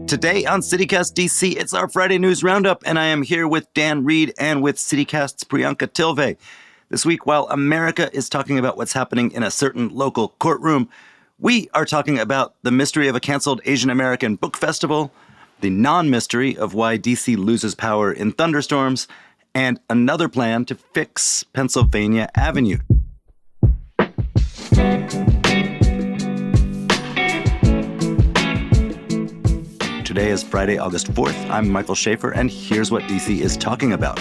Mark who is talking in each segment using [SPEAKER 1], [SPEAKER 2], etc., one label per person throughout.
[SPEAKER 1] Today on CityCast DC, it's our Friday News Roundup, and I am here with Dan Reed and with CityCast's Priyanka Tilve. This week, while America is talking about what's happening in a certain local courtroom, we are talking about the mystery of a canceled Asian American book festival, the non-mystery of why DC loses power in thunderstorms, and another plan to fix Pennsylvania Avenue. Today is Friday, August 4th. I'm Michael Schaefer, and here's what DC is talking about.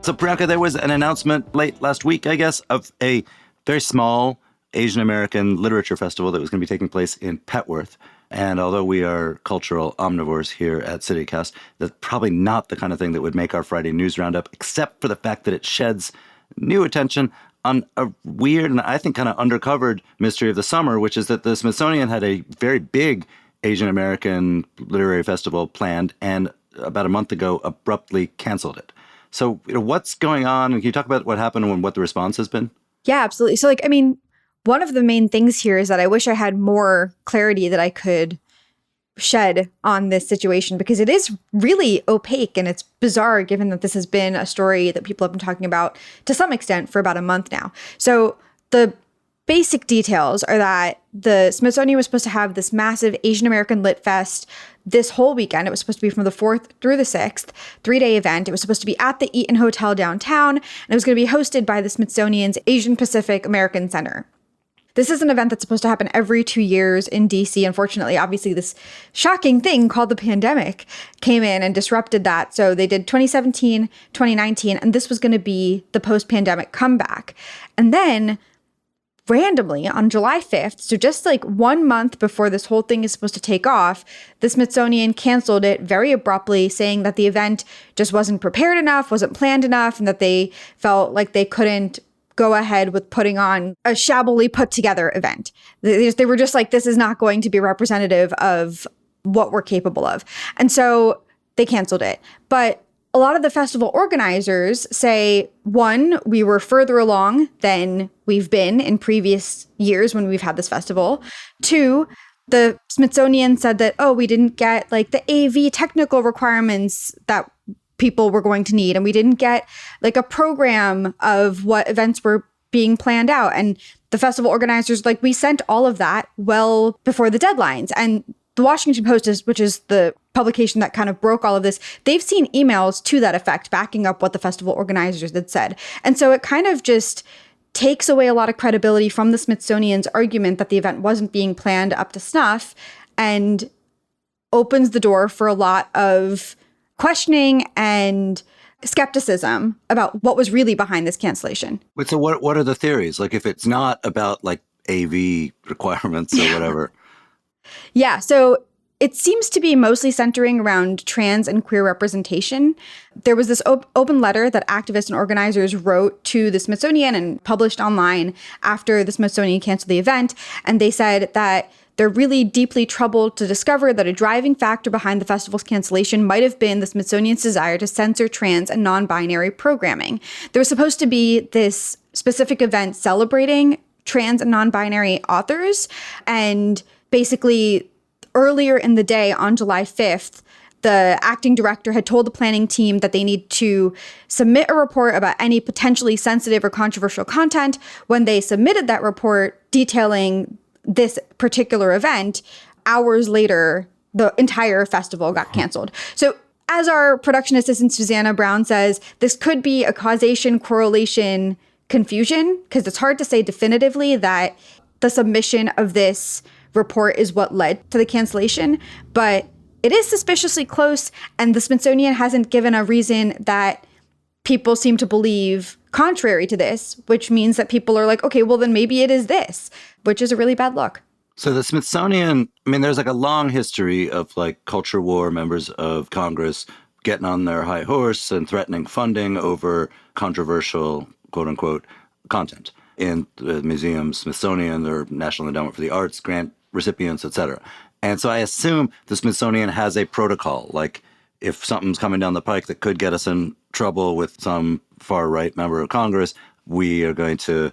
[SPEAKER 1] So, Priyanka, there was an announcement late last week, I guess, of a very small Asian American literature festival that was going to be taking place in Petworth. And although we are cultural omnivores here at CityCast, that's probably not the kind of thing that would make our Friday News Roundup, except for the fact that it sheds new attention on a weird and I think kind of undercovered mystery of the summer, which is that the Smithsonian had a very big Asian American literary festival planned and about a month ago abruptly canceled it. So, what's going on? Can you talk about what happened and what the response has been?
[SPEAKER 2] Yeah, absolutely. So, one of the main things here is that I wish I had more clarity that I could shed on this situation, because it is really opaque and it's bizarre given that this has been a story that people have been talking about to some extent for about a month now. So the basic details are that the Smithsonian was supposed to have this massive Asian American Lit Fest this whole weekend. It was supposed to be from the 4th through the 6th, 3-day event. It was supposed to be at the Eaton Hotel downtown, and it was going to be hosted by the Smithsonian's Asian Pacific American Center. This is an event that's supposed to happen every 2 years in DC. Unfortunately, obviously, this shocking thing called the pandemic came in and disrupted that. So they did 2017, 2019, and this was going to be the post-pandemic comeback. And then randomly on July 5th, so just like 1 month before this whole thing is supposed to take off, the Smithsonian canceled it very abruptly, saying that the event just wasn't prepared enough, wasn't planned enough, and that they felt like they couldn't go ahead with putting on a shabbily put together event. They were just like, this is not going to be representative of what we're capable of. And so they canceled it. But a lot of the festival organizers say, one, we were further along than we've been in previous years when we've had this festival. Two, the Smithsonian said that, we didn't get like the AV technical requirements that people were going to need. And we didn't get like a program of what events were being planned out. And the festival organizers, we sent all of that well before the deadlines. And the Washington Post, which is the publication that kind of broke all of this, they've seen emails to that effect, backing up what the festival organizers had said. And so it kind of just takes away a lot of credibility from the Smithsonian's argument that the event wasn't being planned up to snuff, and opens the door for a lot of questioning and skepticism about what was really behind this cancellation.
[SPEAKER 1] So what are the theories? If it's not about AV requirements or whatever.
[SPEAKER 2] Yeah, so it seems to be mostly centering around trans and queer representation. There was this open letter that activists and organizers wrote to the Smithsonian and published online after the Smithsonian canceled the event. And they said that they're really deeply troubled to discover that a driving factor behind the festival's cancellation might have been the Smithsonian's desire to censor trans and non-binary programming. There was supposed to be this specific event celebrating trans and non-binary authors. And basically, earlier in the day on July 5th, the acting director had told the planning team that they need to submit a report about any potentially sensitive or controversial content. When they submitted that report detailing this particular event, hours later, the entire festival got canceled. So as our production assistant, Susanna Brown, says, this could be a causation correlation confusion, because it's hard to say definitively that the submission of this report is what led to the cancellation, but it is suspiciously close, and the Smithsonian hasn't given a reason that people seem to believe contrary to this, which means that people are like, okay, well, then maybe it is this, which is a really bad look.
[SPEAKER 1] So the Smithsonian, there's a long history of culture war members of Congress getting on their high horse and threatening funding over controversial, quote unquote, content in the museum, Smithsonian, or National Endowment for the Arts, grant recipients, etc. And so I assume the Smithsonian has a protocol. if something's coming down the pike that could get us in trouble with some far-right member of Congress, we are going to,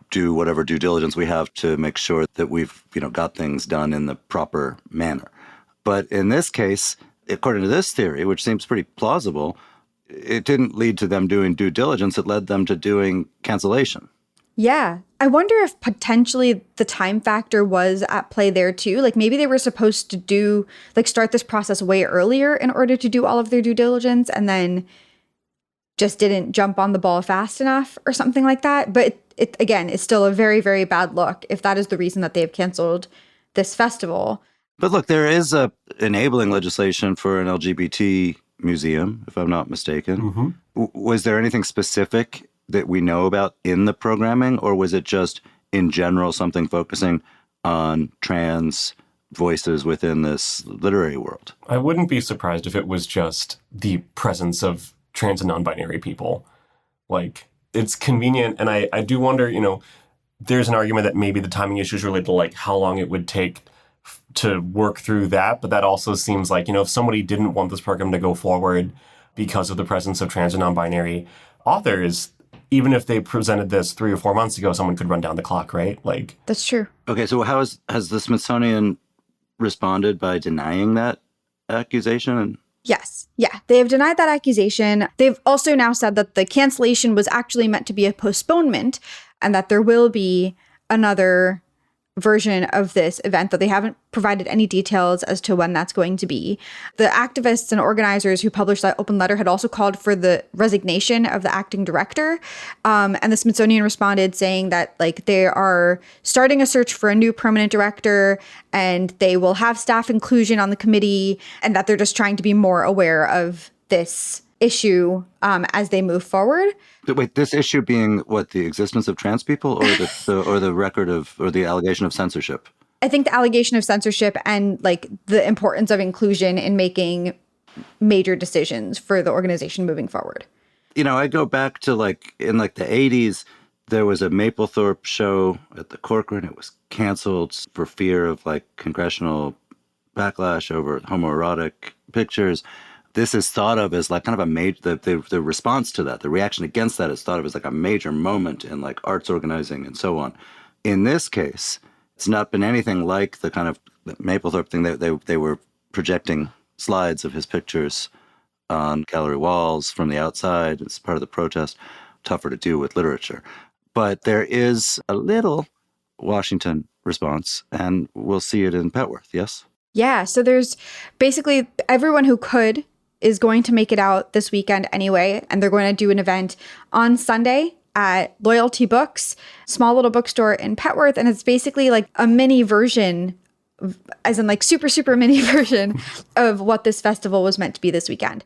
[SPEAKER 1] do whatever due diligence we have to make sure that we've, got things done in the proper manner. But in this case, according to this theory, which seems pretty plausible, it didn't lead to them doing due diligence. It led them to doing cancellation.
[SPEAKER 2] Yeah. I wonder if potentially the time factor was at play there too. Like maybe they were supposed to start this process way earlier in order to do all of their due diligence and then just didn't jump on the ball fast enough or something like that. But it again, is still a very, very bad look if that is the reason that they've canceled this festival.
[SPEAKER 1] But look, there is a enabling legislation for an LGBT museum, if I'm not mistaken.
[SPEAKER 3] Mm-hmm.
[SPEAKER 1] Was there anything specific that we know about in the programming, or was it just in general something focusing on trans voices within this literary world?
[SPEAKER 3] I wouldn't be surprised if it was just the presence of trans and non-binary people. Like, it's convenient, and I do wonder, there's an argument that maybe the timing issue is related to like how long it would take to work through that, but that also seems like, if somebody didn't want this program to go forward because of the presence of trans and non-binary authors, even if they presented this 3 or 4 months ago, someone could run down the clock, right? Like,
[SPEAKER 2] that's true.
[SPEAKER 1] Okay, so has the Smithsonian responded by denying that accusation?
[SPEAKER 2] Yes. Yeah. They have denied that accusation. They've also now said that the cancellation was actually meant to be a postponement and that there will be another version of this event, though they haven't provided any details as to when that's going to be. The activists and organizers who published that open letter had also called for the resignation of the acting director. And the Smithsonian responded saying that they are starting a search for a new permanent director and they will have staff inclusion on the committee and that they're just trying to be more aware of this issue as they move forward.
[SPEAKER 1] Wait, this issue being what, the existence of trans people, or the record of, or the allegation of censorship?
[SPEAKER 2] I think the allegation of censorship and the importance of inclusion in making major decisions for the organization moving forward.
[SPEAKER 1] I go back to in the 80s, there was a Mapplethorpe show at the courtroom. It was canceled for fear of congressional backlash over homoerotic pictures. This is thought of as kind of a major, the response to that, the reaction against that is thought of as a major moment in arts organizing and so on. In this case, it's not been anything like the kind of Mapplethorpe thing. They were projecting slides of his pictures on gallery walls from the outside as part of the protest. Tougher to do with literature. But there is a little Washington response, and we'll see it in Petworth, yes?
[SPEAKER 2] Yeah, so there's basically everyone who could is going to make it out this weekend anyway, and they're going to do an event on Sunday at Loyalty Books, small little bookstore in Petworth, and it's basically a mini version, as in super, super mini version of what this festival was meant to be this weekend.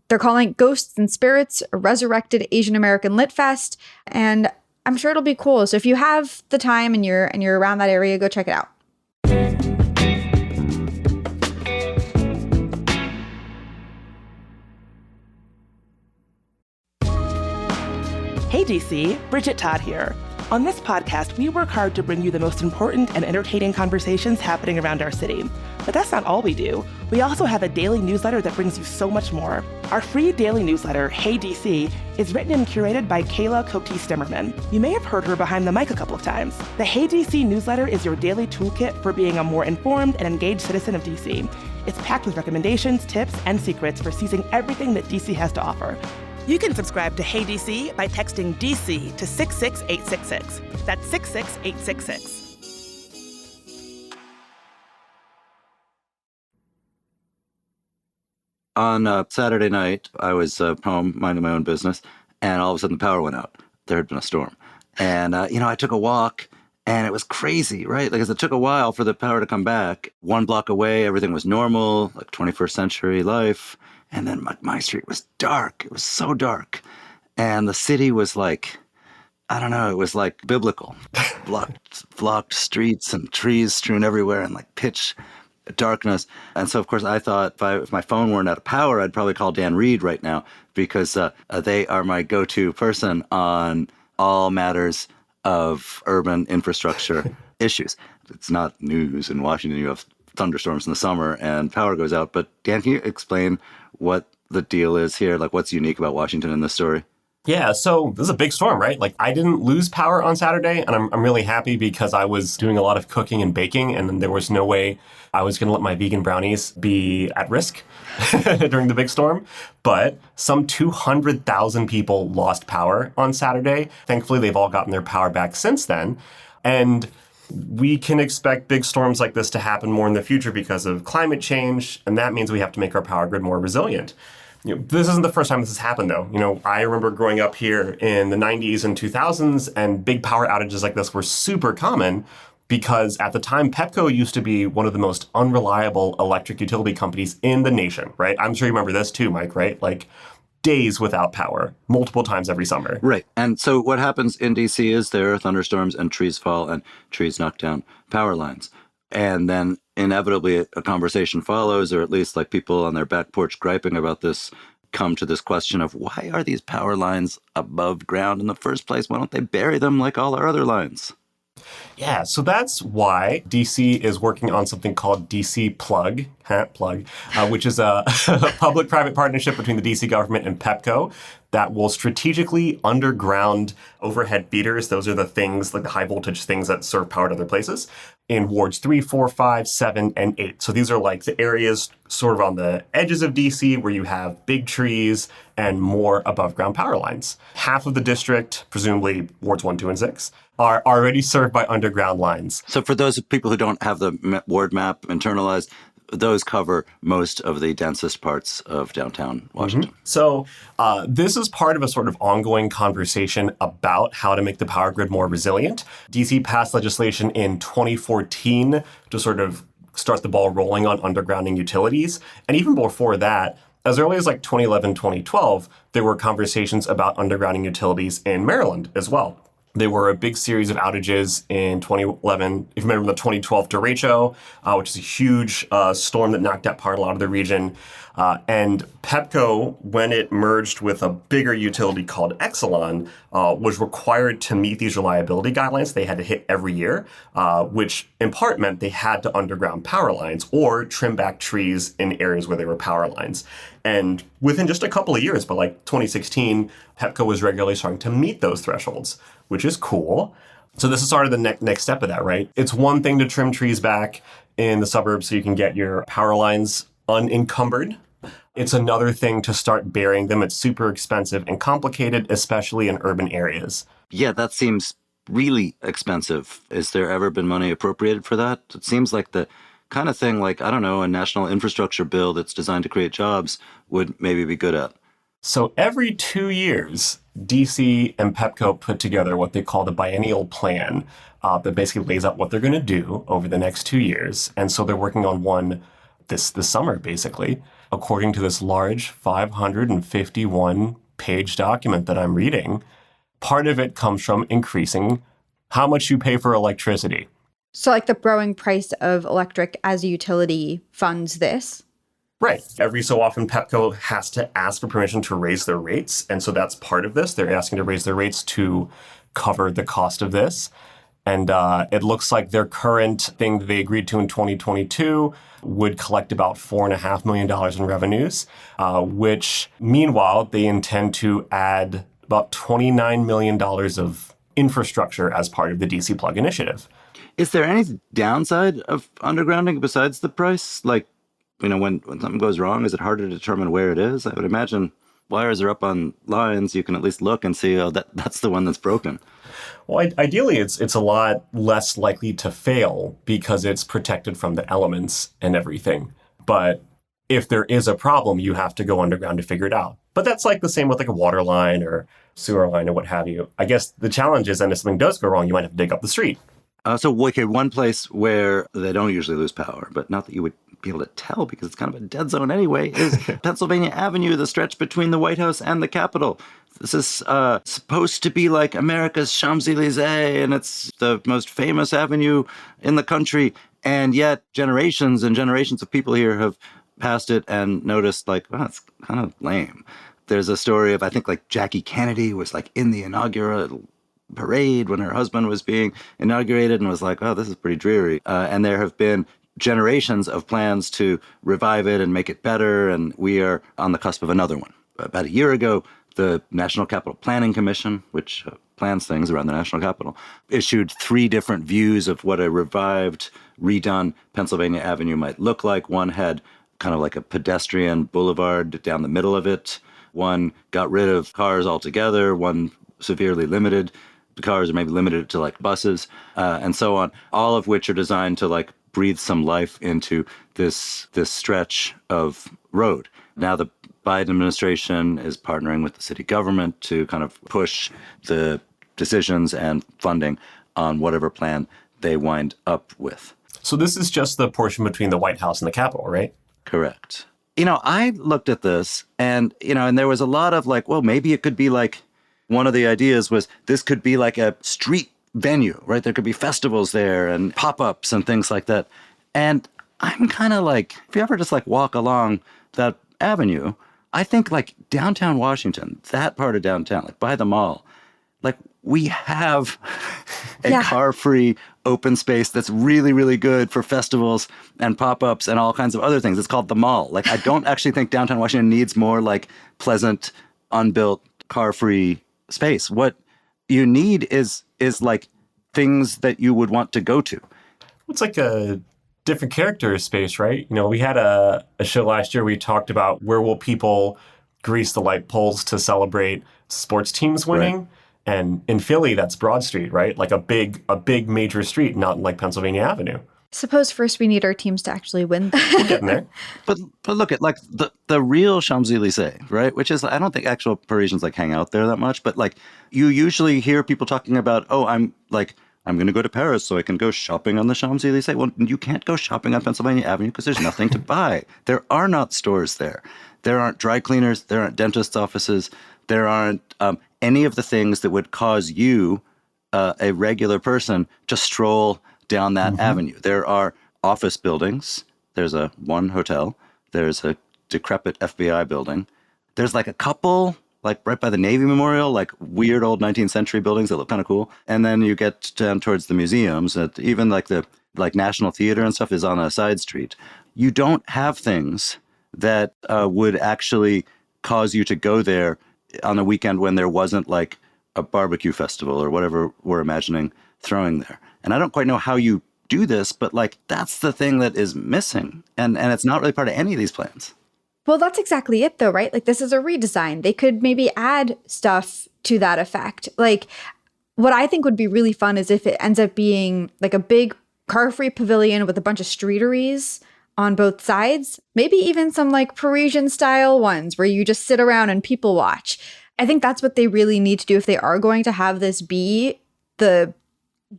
[SPEAKER 2] They're calling it Ghosts and Spirits, a Resurrected Asian American Lit Fest, and I'm sure it'll be cool. So if you have the time and you're around that area, go check it out.
[SPEAKER 4] Hey DC, Bridget Todd here. On this podcast, we work hard to bring you the most important and entertaining conversations happening around our city. But that's not all we do. We also have a daily newsletter that brings you so much more. Our free daily newsletter, Hey DC, is written and curated by Kayla Cote-Stemmerman. You may have heard her behind the mic a couple of times. The Hey DC newsletter is your daily toolkit for being a more informed and engaged citizen of DC. It's packed with recommendations, tips, and secrets for seizing everything that DC has to offer. You can subscribe to Hey DC by texting DC to 66866. That's 66866.
[SPEAKER 1] On Saturday night, I was home minding my own business, and all of a sudden the power went out. There had been a storm. And, I took a walk, and it was crazy, right? Because it took a while for the power to come back. 1 block away, everything was normal, 21st century life. And then my street was dark. It was so dark. And the city was it was biblical. Blocked streets and trees strewn everywhere and pitch darkness. And so, of course, I thought if my phone weren't out of power, I'd probably call Dan Reed right now because they are my go-to person on all matters of urban infrastructure issues. It's not news in Washington. You have thunderstorms in the summer and power goes out. But Dan, can you explain what the deal is here? Like, what's unique about Washington in this story?
[SPEAKER 3] Yeah, so this is a big storm, right? Like, I didn't lose power on Saturday, and I'm really happy because I was doing a lot of cooking and baking, and there was no way I was going to let my vegan brownies be at risk during the big storm. But some 200,000 people lost power on Saturday. Thankfully, they've all gotten their power back since then. And we can expect big storms like this to happen more in the future because of climate change, and that means we have to make our power grid more resilient. This isn't the first time this has happened, though. I remember growing up here in the 90s and 2000s, and big power outages like this were super common because at the time, Pepco used to be one of the most unreliable electric utility companies in the nation, right? I'm sure you remember this too, Mike, right? Like days without power, multiple times every summer.
[SPEAKER 1] Right. And so what happens in DC is there are thunderstorms and trees fall and trees knock down power lines. And then inevitably a conversation follows, or at least like people on their back porch griping about this come to this question of why are these power lines above ground in the first place? Why don't they bury them like all our other lines?
[SPEAKER 3] Yeah, so that's why DC is working on something called DC Plug, which is a public-private partnership between the DC government and Pepco that will strategically underground overhead feeders. Those are the things, like the high-voltage things that serve power to other places, in wards 3, 4, 5, 7, and 8. So these are like the areas sort of on the edges of DC where you have big trees and more above-ground power lines. Half of the district, presumably wards 1, 2, and 6, are already served by underground lines.
[SPEAKER 1] So for those people who don't have the ward map internalized, those cover most of the densest parts of downtown Washington.
[SPEAKER 3] Mm-hmm. So this is part of a sort of ongoing conversation about how to make the power grid more resilient. DC passed legislation in 2014 to sort of start the ball rolling on undergrounding utilities. And even before that, as early as like 2011, 2012, there were conversations about undergrounding utilities in Maryland as well. There were a big series of outages in 2011. If you remember the 2012 derecho, which is a huge storm that knocked out power in a lot of the region. And Pepco, when it merged with a bigger utility called Exelon, was required to meet these reliability guidelines they had to hit every year, which in part meant they had to underground power lines or trim back trees in areas where there were power lines. And within just a couple of years, by like 2016, Pepco was regularly starting to meet those thresholds, which is cool. So this is sort of the next step of that, right? It's one thing to trim trees back in the suburbs so you can get your power lines unencumbered. It's another thing to start burying them. It's super expensive and complicated, especially in urban areas.
[SPEAKER 1] Yeah, that seems really expensive. Has there ever been money appropriated for that? It seems like the kind of thing like, I don't know, a national infrastructure bill that's designed to create jobs would maybe be good at.
[SPEAKER 3] So every 2 years, DC and Pepco put together what they call the biennial plan that basically lays out what they're going to do over the next 2 years. And so they're working on one this summer, basically, according to this large 551-page document that I'm reading. Part of it comes from increasing how much you pay for electricity.
[SPEAKER 2] So like the growing price of electric as a utility funds this?
[SPEAKER 3] Right. Every so often, Pepco has to ask for permission to raise their rates. And so that's part of this. They're asking to raise their rates to cover the cost of this. And it looks like their current thing that they agreed to in 2022 would collect about $4.5 million in revenues, which meanwhile, they intend to add about $29 million of infrastructure as part of the DC Plug initiative.
[SPEAKER 1] Is there any downside of undergrounding besides the price? Like, when something goes wrong, is it harder to determine where it is? I would imagine wires are up on lines. You can at least look and see, that's the one that's broken.
[SPEAKER 3] Well, ideally, it's a lot less likely to fail because it's protected from the elements and everything. But if there is a problem, you have to go underground to figure it out. But that's like the same with like a water line or sewer line or what have you. I guess the challenge is, and if something does go wrong, you might have to dig up the street.
[SPEAKER 1] One place where they don't usually lose power, but not that you would be able to tell because it's kind of a dead zone anyway, is Pennsylvania Avenue, the stretch between the White House and the Capitol. This is supposed to be like America's Champs-Élysées, and it's the most famous avenue in the country. And yet generations and generations of people here have passed it and noticed like, it's kind of lame. There's a story of, I think, like Jackie Kennedy was like in the inaugural parade when her husband was being inaugurated and was like, this is pretty dreary. And there have been generations of plans to revive it and make it better, and we are on the cusp of another one. About a year ago, the National Capital Planning Commission, which plans things around the National Capital, issued 3 different views of what a revived, redone Pennsylvania Avenue might look like. One had kind of like a pedestrian boulevard down the middle of it. One got rid of cars altogether. One severely limited the cars, or maybe limited it to like buses, and so on, all of which are designed to like breathe some life into this stretch of road. Now the Biden administration is partnering with the city government to kind of push the decisions and funding on whatever plan they wind up with.
[SPEAKER 3] So this is just the portion between the White House and the Capitol, right?
[SPEAKER 1] Correct. I looked at this and there was a lot of like, well, maybe it could be like, one of the ideas was this could be like a street venue, right? There could be festivals there and pop-ups and things like that. And I'm kind of like, if you ever just like walk along that avenue, I think like downtown Washington, that part of downtown, like by the mall, like we have a car-free open space that's really, really good for festivals and pop-ups and all kinds of other things. It's called the mall. Like I don't actually think downtown Washington needs more like pleasant, unbuilt, car-free space. What you need is like things that you would want to go to.
[SPEAKER 3] It's like a different character space, right? We had a show last year. We talked about where will people grease the light poles to celebrate sports teams winning. Right. And in Philly, that's Broad Street, right? Like a big major street, not like Pennsylvania Avenue.
[SPEAKER 2] Suppose first we need our teams to actually win.
[SPEAKER 3] We're getting there.
[SPEAKER 1] But look at like the real Champs-Élysées, right? Which is, I don't think actual Parisians like hang out there that much, but like you usually hear people talking about, oh, I'm going to go to Paris so I can go shopping on the Champs-Élysées. Well, you can't go shopping on Pennsylvania Avenue because there's nothing to buy. There are not stores there. There aren't dry cleaners. There aren't dentist offices. There aren't any of the things that would cause you, a regular person, to stroll down that avenue. There are office buildings. There's one hotel. There's a decrepit FBI building. There's like a couple, like right by the Navy Memorial, like weird old 19th century buildings that look kind of cool. And then you get down towards the museums. Even like the National Theater and stuff is on a side street. You don't have things that would actually cause you to go there on a weekend when there wasn't like a barbecue festival or whatever we're imagining throwing there. And I don't quite know how you do this, but like that's the thing that is missing. And it's not really part of any of these plans.
[SPEAKER 2] Well, that's exactly it though, right? Like this is a redesign. They could maybe add stuff to that effect. Like what I think would be really fun is if it ends up being like a big car-free pavilion with a bunch of streeteries on both sides, maybe even some like Parisian style ones where you just sit around and people watch. I think that's what they really need to do if they are going to have this be the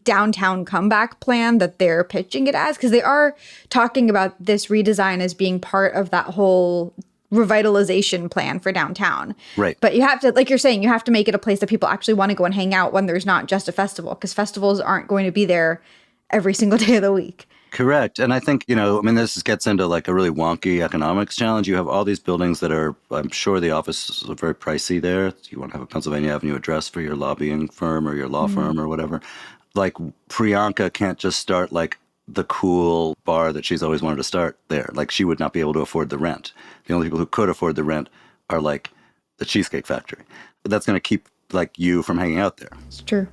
[SPEAKER 2] downtown comeback plan that they're pitching it as, because they are talking about this redesign as being part of that whole revitalization plan for downtown.
[SPEAKER 1] Right.
[SPEAKER 2] But you have to, like you're saying, you have to make it a place that people actually want to go and hang out when there's not just a festival, because festivals aren't going to be there every single day of the week.
[SPEAKER 1] Correct. And I think, this gets into like a really wonky economics challenge. You have all these buildings that are, I'm sure the offices are very pricey there. You want to have a Pennsylvania Avenue address for your lobbying firm or your law firm or whatever. Like Priyanka can't just start like the cool bar that she's always wanted to start there. Like she would not be able to afford the rent. The only people who could afford the rent are like the Cheesecake Factory. But that's going to keep like you from hanging out there.
[SPEAKER 2] It's true.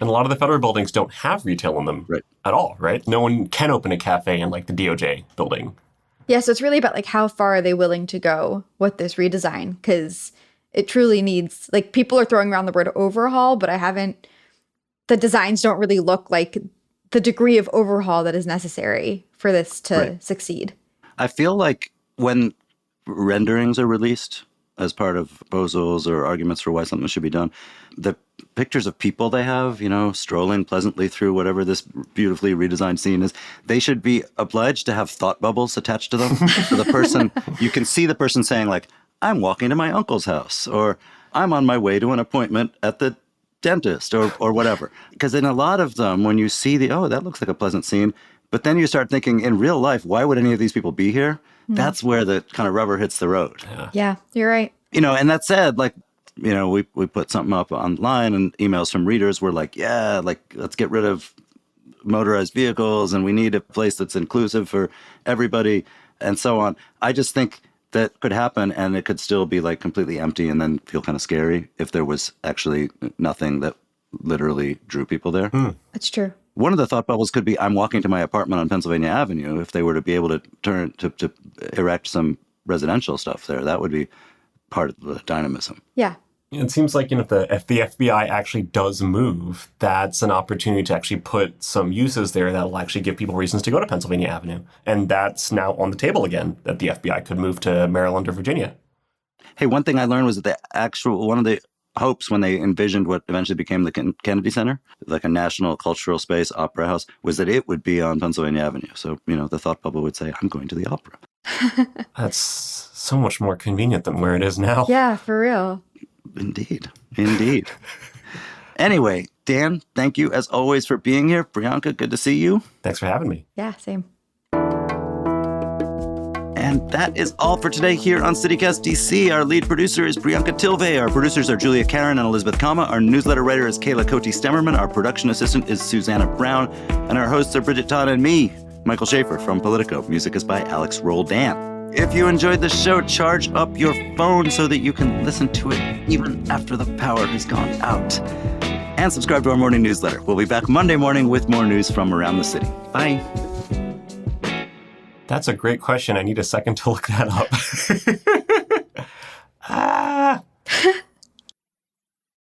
[SPEAKER 3] And a lot of the federal buildings don't have retail in them at all, right? No one can open a cafe in like the DOJ building.
[SPEAKER 2] Yeah, so it's really about like how far are they willing to go with this redesign? Because it truly needs, like people are throwing around the word overhaul, but the designs don't really look like the degree of overhaul that is necessary for this to succeed. I
[SPEAKER 1] feel like when renderings are released as part of proposals or arguments for why something should be done, the pictures of people they have, strolling pleasantly through whatever this beautifully redesigned scene is, they should be obliged to have thought bubbles attached to them. So the person, you can see the person saying like, I'm walking to my uncle's house, or I'm on my way to an appointment at the dentist, or whatever. Because in a lot of them, when you see that looks like a pleasant scene, but then you start thinking in real life, why would any of these people be here? That's where the kind of rubber hits the road.
[SPEAKER 2] Yeah, you're right.
[SPEAKER 1] And that said, like, we put something up online and emails from readers were like, let's get rid of motorized vehicles, and we need a place that's inclusive for everybody, and so on. I just think that could happen, and it could still be like completely empty and then feel kind of scary if there was actually nothing that literally drew people there.
[SPEAKER 2] That's true.
[SPEAKER 1] One of the thought bubbles could be I'm walking to my apartment on Pennsylvania Avenue. If they were to be able to turn to erect some residential stuff there, that would be part of the dynamism.
[SPEAKER 2] Yeah.
[SPEAKER 3] It seems like, if the FBI actually does move, that's an opportunity to actually put some uses there that'll actually give people reasons to go to Pennsylvania Avenue. And that's now on the table again, that the FBI could move to Maryland or Virginia.
[SPEAKER 1] Hey, one thing I learned was that one of the hopes when they envisioned what eventually became the Kennedy Center, like a national cultural space, opera house, was that it would be on Pennsylvania Avenue. So, the thought bubble would say, I'm going to the opera.
[SPEAKER 3] That's so much more convenient than where it is now.
[SPEAKER 2] Yeah, for real.
[SPEAKER 1] Indeed. Anyway, Dan, thank you as always for being here. Priyanka, good to see you.
[SPEAKER 3] Thanks for having me.
[SPEAKER 2] Yeah, same.
[SPEAKER 1] And that is all for today here on CityCast DC. Our lead producer is Priyanka Tilve. Our producers are Julia Karen and Elizabeth Kama. Our newsletter writer is Kayla Cote-Stemmerman. Our production assistant is Susanna Brown. And our hosts are Bridget Todd and me, Michael Schaefer from Politico. Music is by Alex Roldan. If you enjoyed the show, charge up your phone so that you can listen to it even after the power has gone out. And subscribe to our morning newsletter. We'll be back Monday morning with more news from around the city. Bye.
[SPEAKER 3] That's a great question. I need a second to look that up.